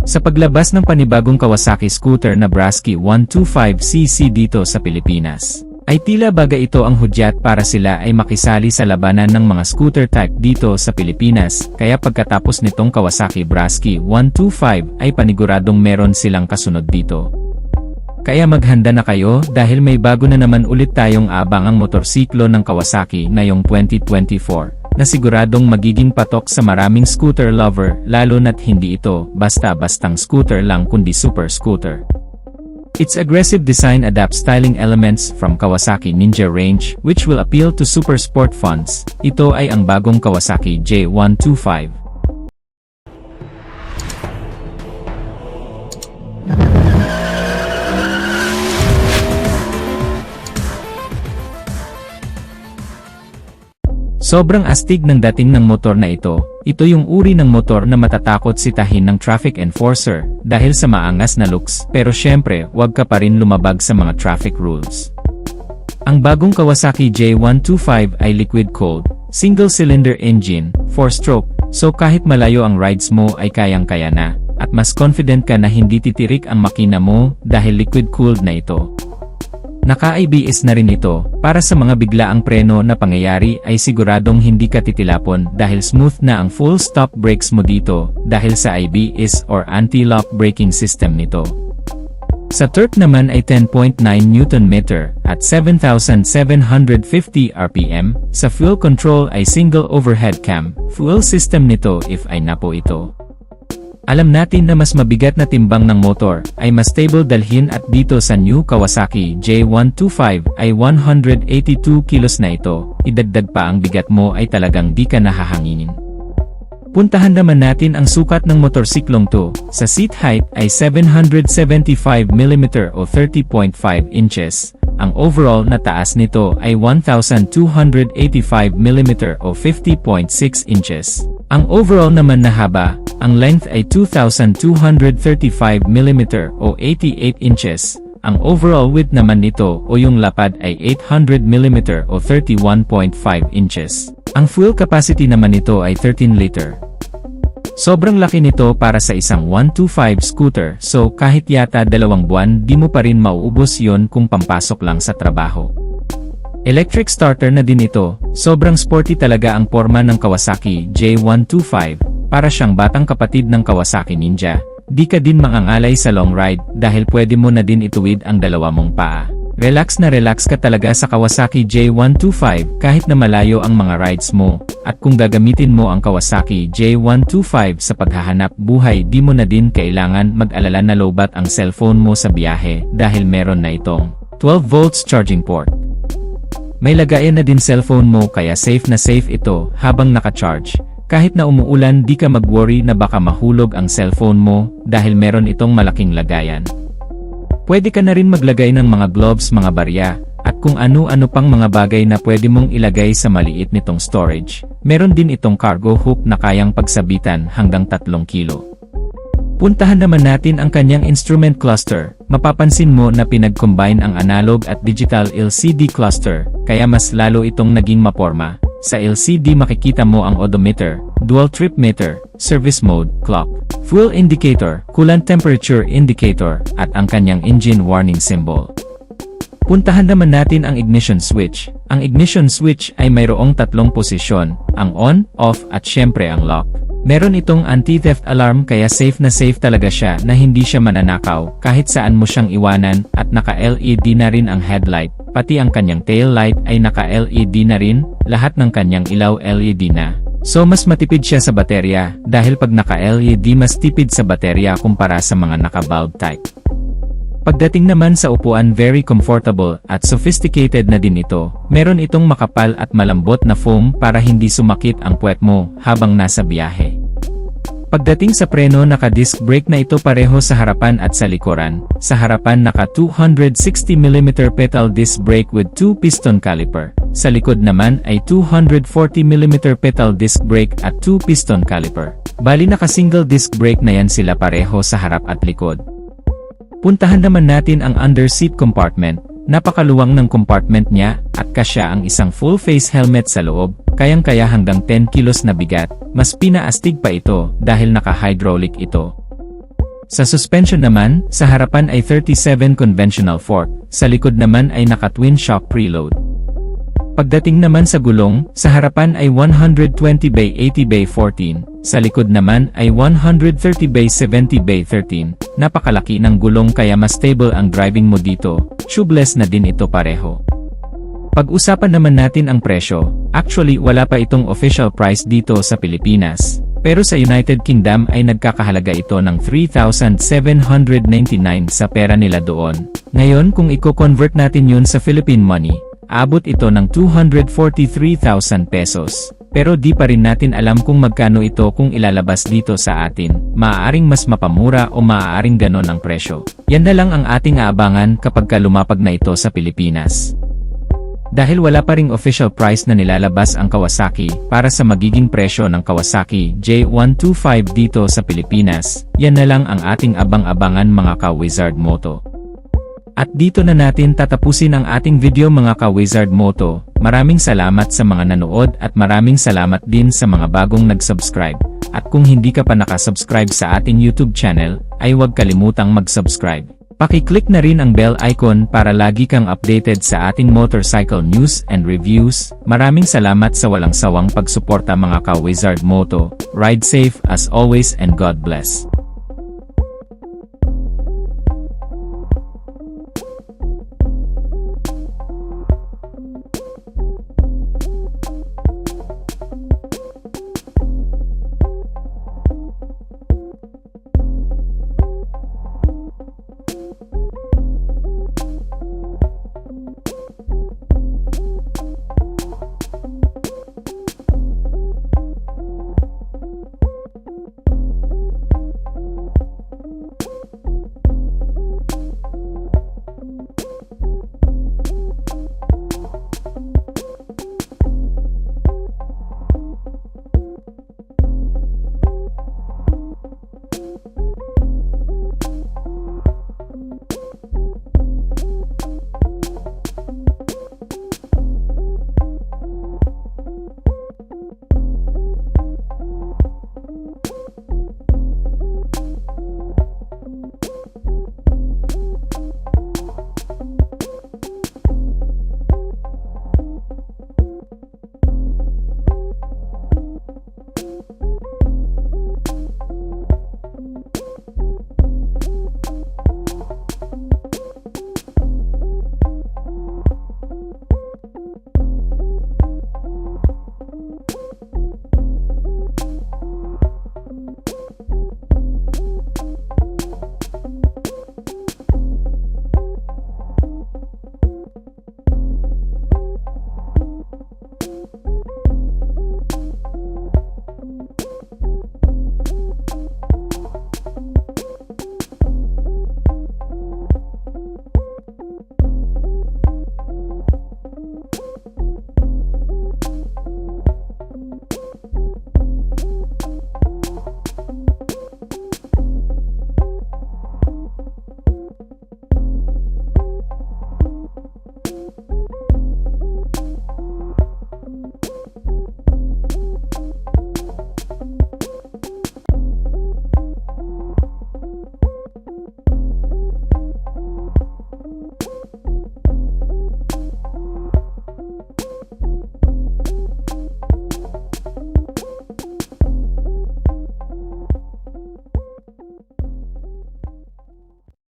Sa paglabas ng panibagong Kawasaki scooter na Brasky 125cc dito sa Pilipinas, ay tila baga ito ang hudyat para sila ay makisali sa labanan ng mga scooter type dito sa Pilipinas, kaya pagkatapos nitong Kawasaki Brasky 125 ay paniguradong meron silang kasunod dito. Kaya maghanda na kayo dahil may bago na naman ulit tayong abangang motorsiklo ng Kawasaki ngayong 2024. Na siguradong magiging patok sa maraming scooter lover lalo na't hindi ito basta-bastang scooter lang kundi super scooter. Its aggressive design adapts styling elements from Kawasaki Ninja range which will appeal to super sport fans. Ito ay ang bagong Kawasaki J125. Sobrang astig ng dating ng motor na ito. Ito yung uri ng motor na matatakot sitahin ng traffic enforcer dahil sa maangas na looks, pero syempre, wag ka pa rin lumabag sa mga traffic rules. Ang bagong Kawasaki J125 ay liquid-cooled, single-cylinder engine, 4-stroke, so kahit malayo ang rides mo ay kayang-kaya na, at mas confident ka na hindi titirik ang makina mo dahil liquid-cooled na ito. Naka-ABS na rin ito, para sa mga biglaang preno na pangyayari ay siguradong hindi ka titilapon dahil smooth na ang full stop brakes mo dito dahil sa ABS or anti-lock braking system nito. Sa torque naman ay 10.9 Nm at 7,750 RPM, sa fuel control ay single overhead cam, fuel system nito if ay napo ito. Alam natin na mas mabigat na timbang ng motor ay mas stable dalhin at dito sa new Kawasaki J125 ay 182 kilos na ito, idagdag pa ang bigat mo ay talagang di ka nahahanginin. Puntahan naman natin ang sukat ng motorsiklong to, sa seat height ay 775 mm o 30.5 inches, ang overall na taas nito ay 1,285 mm o 50.6 inches. Ang overall naman na haba, ang length ay 2,235 mm o 88 inches. Ang overall width naman nito o yung lapad ay 800 mm o 31.5 inches. Ang fuel capacity naman nito ay 13 liter. Sobrang laki nito para sa isang 125 scooter, so kahit yata 2 buwan di mo pa rin mauubos yon kung pampasok lang sa trabaho. Electric starter na din ito, sobrang sporty talaga ang forma ng Kawasaki J125, para siyang batang kapatid ng Kawasaki Ninja. Di ka din mangangalay sa long ride dahil pwede mo na din ituwid ang dalawa mong paa. Relax na relax ka talaga sa Kawasaki J125 kahit na malayo ang mga rides mo, at kung gagamitin mo ang Kawasaki J125 sa paghahanap buhay di mo na din kailangan mag-alala na lowbat ang cellphone mo sa biyahe dahil meron na itong 12 volts charging port. May lagayan na din cellphone mo kaya safe na safe ito habang naka-charge. Kahit na umuulan di ka mag-worry na baka mahulog ang cellphone mo dahil meron itong malaking lagayan. Pwede ka na rin maglagay ng mga gloves, mga barya, at kung ano-ano pang mga bagay na pwede mong ilagay sa maliit nitong storage. Meron din itong cargo hook na kayang pagsabitan hanggang 3 kilo. Puntahan naman natin ang kanyang instrument cluster. Mapapansin mo na pinag-combine ang analog at digital LCD cluster, kaya mas lalo itong naging maporma. Sa LCD makikita mo ang odometer, dual trip meter, service mode, clock, fuel indicator, coolant temperature indicator, at ang kanyang engine warning symbol. Puntahan naman natin ang ignition switch. Ang ignition switch ay mayroong 3 posisyon, ang on, off at syempre ang lock. Meron itong anti-theft alarm kaya safe na safe talaga siya na hindi siya mananakaw kahit saan mo siyang iwanan, at naka-LED na rin ang headlight, pati ang kanyang tail light ay naka-LED na rin, lahat ng kanyang ilaw LED na. So mas matipid siya sa baterya dahil pag naka-LED mas tipid sa baterya kumpara sa mga naka-bulb type. Pagdating naman sa upuan, very comfortable at sophisticated na din ito. Meron itong makapal at malambot na foam para hindi sumakit ang puwet mo habang nasa biyahe. Pagdating sa preno, naka-disc brake na ito pareho sa harapan at sa likuran. Sa harapan naka 260 mm pedal disc brake with 2 piston caliper. Sa likod naman ay 240 mm pedal disc brake at 2 piston caliper. Bali naka-single disc brake na yan sila pareho sa harap at likod. Puntahan naman natin ang under seat compartment. Napakaluwang ng compartment niya at kasya ang isang full face helmet sa loob, kayang-kaya hanggang 10 kilos na bigat. Mas pinaastig pa ito dahil naka-hydraulic ito. Sa suspension naman, sa harapan ay 37 conventional fork, sa likod naman ay naka-twin shock preload. Pagdating naman sa gulong, sa harapan ay 120/80/14, sa likod naman ay 130/70/13, napakalaki ng gulong kaya mas stable ang driving mo dito, tubeless na din ito pareho. Pag-usapan naman natin ang presyo, actually wala pa itong official price dito sa Pilipinas. Pero sa United Kingdom ay nagkakahalaga ito ng 3,799 sa pera nila doon. Ngayon kung i-convert natin yun sa Philippine money, abot ito ng 243,000 pesos. Pero di pa rin natin alam kung magkano ito kung ilalabas dito sa atin. Maaaring mas mapamura o maaaring ganon ang presyo. Yan na lang ang ating aabangan kapag lumapag na ito sa Pilipinas. Dahil wala pa ring official price na nilalabas ang Kawasaki para sa magiging presyo ng Kawasaki J125 dito sa Pilipinas, yan na lang ang ating abang-abangan mga ka-Wizard Moto. At dito na natin tatapusin ang ating video mga ka-Wizard Moto. Maraming salamat sa mga nanood at maraming salamat din sa mga bagong nag-subscribe. At kung hindi ka pa nakasubscribe sa ating YouTube channel, ay huwag kalimutang mag-subscribe. Paki-click na rin ang bell icon para lagi kang updated sa ating motorcycle news and reviews. Maraming salamat sa walang sawang pagsuporta mga ka-Wizard Moto. Ride safe as always and God bless.